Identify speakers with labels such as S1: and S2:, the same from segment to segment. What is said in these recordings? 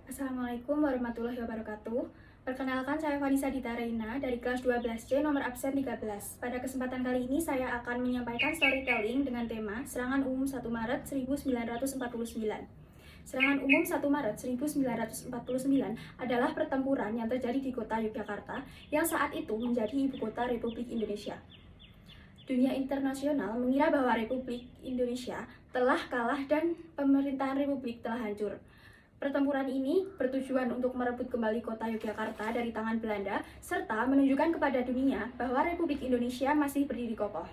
S1: Assalamualaikum warahmatullahi wabarakatuh. Perkenalkan, saya Vanessa Dita Reina dari kelas 12C nomor absen 13. Pada kesempatan kali ini saya akan menyampaikan storytelling dengan tema Serangan Umum 1 Maret 1949. Serangan Umum 1 Maret 1949 adalah pertempuran yang terjadi di kota Yogyakarta yang saat itu menjadi ibu kota Republik Indonesia. Dunia internasional mengira bahwa Republik Indonesia telah kalah dan pemerintahan Republik telah hancur. Pertempuran ini bertujuan untuk merebut kembali kota Yogyakarta dari tangan Belanda, serta menunjukkan kepada dunia bahwa Republik Indonesia masih berdiri kokoh.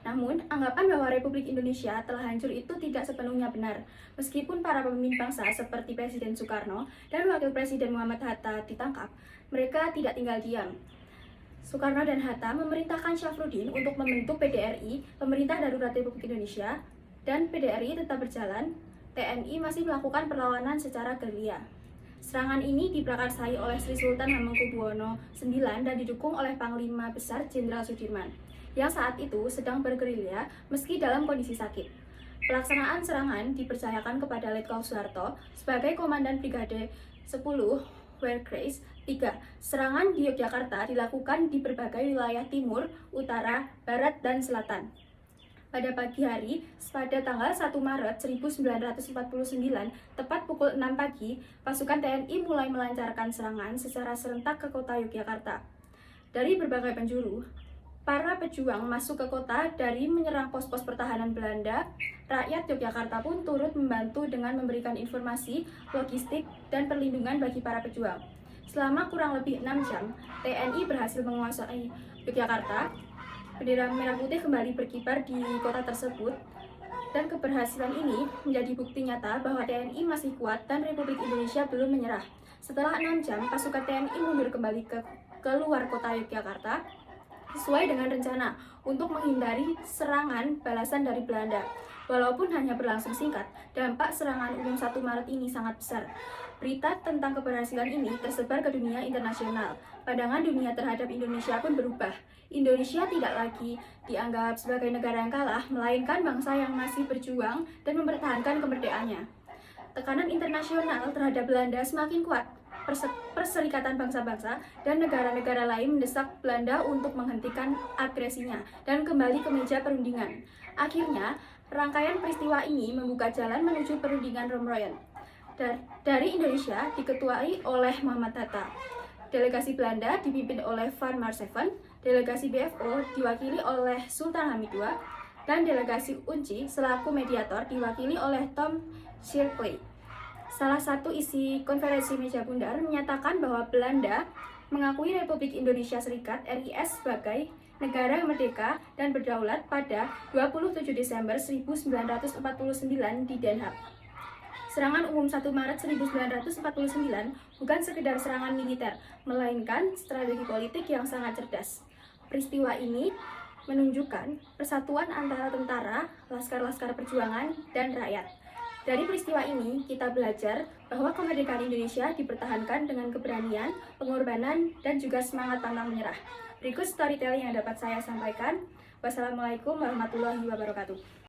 S1: Namun, anggapan bahwa Republik Indonesia telah hancur itu tidak sepenuhnya benar. Meskipun para pemimpin bangsa seperti Presiden Soekarno dan Wakil Presiden Muhammad Hatta ditangkap, mereka tidak tinggal diam. Soekarno dan Hatta memerintahkan Syafruddin untuk membentuk PDRI, Pemerintah Darurat Republik Indonesia, dan PDRI tetap berjalan. TNI masih melakukan perlawanan secara gerilya. Serangan ini diprakarsai oleh Sri Sultan Hamengkubuwono IX dan didukung oleh Panglima Besar Jenderal Sudirman, yang saat itu sedang bergerilya meski dalam kondisi sakit. Pelaksanaan serangan dipercayakan kepada Letkol Soeharto sebagai Komandan Brigade 10 Wehrkreis 3. Serangan di Yogyakarta dilakukan di berbagai wilayah timur, utara, barat, dan selatan. Pada pagi hari, pada tanggal 1 Maret 1949, tepat pukul 6 pagi, pasukan TNI mulai melancarkan serangan secara serentak ke kota Yogyakarta. Dari berbagai penjuru, para pejuang masuk ke kota dari menyerang pos-pos pertahanan Belanda. Rakyat Yogyakarta pun turut membantu dengan memberikan informasi, logistik, dan perlindungan bagi para pejuang. Selama kurang lebih 6 jam, TNI berhasil menguasai Yogyakarta. Bendera merah putih kembali berkibar di kota tersebut, dan keberhasilan ini menjadi bukti nyata bahwa TNI masih kuat dan Republik Indonesia belum menyerah. Setelah 6 jam, pasukan TNI mundur kembali ke luar kota Yogyakarta sesuai dengan rencana untuk menghindari serangan balasan dari Belanda. Walaupun hanya berlangsung singkat, dampak serangan umum 1 Maret ini sangat besar. Berita tentang keberhasilan ini tersebar ke dunia internasional. Pandangan dunia terhadap Indonesia pun berubah. Indonesia tidak lagi dianggap sebagai negara yang kalah, melainkan bangsa yang masih berjuang dan mempertahankan kemerdekaannya. Tekanan internasional terhadap Belanda semakin kuat. Perserikatan bangsa-bangsa dan negara-negara lain mendesak Belanda untuk menghentikan agresinya dan kembali ke meja perundingan. Akhirnya, rangkaian peristiwa ini membuka jalan menuju perundingan Romoyan. Dari Indonesia diketuai oleh Muhammad Hatta. Delegasi Belanda dipimpin oleh Van Maarseven, delegasi BFO diwakili oleh Sultan Hamid II, dan delegasi UNCI selaku mediator diwakili oleh Tom Shirley. Salah satu isi konferensi meja bundar menyatakan bahwa Belanda mengakui Republik Indonesia Serikat (RIS) sebagai negara yang merdeka dan berdaulat pada 27 Desember 1949 di Den Haag. Serangan umum 1 Maret 1949 bukan sekedar serangan militer, melainkan strategi politik yang sangat cerdas. Peristiwa ini menunjukkan persatuan antara tentara, laskar-laskar perjuangan, dan rakyat. Dari peristiwa ini, kita belajar bahwa kemerdekaan Indonesia dipertahankan dengan keberanian, pengorbanan, dan juga semangat pantang menyerah. Berikut storytelling yang dapat saya sampaikan. Wassalamualaikum warahmatullahi wabarakatuh.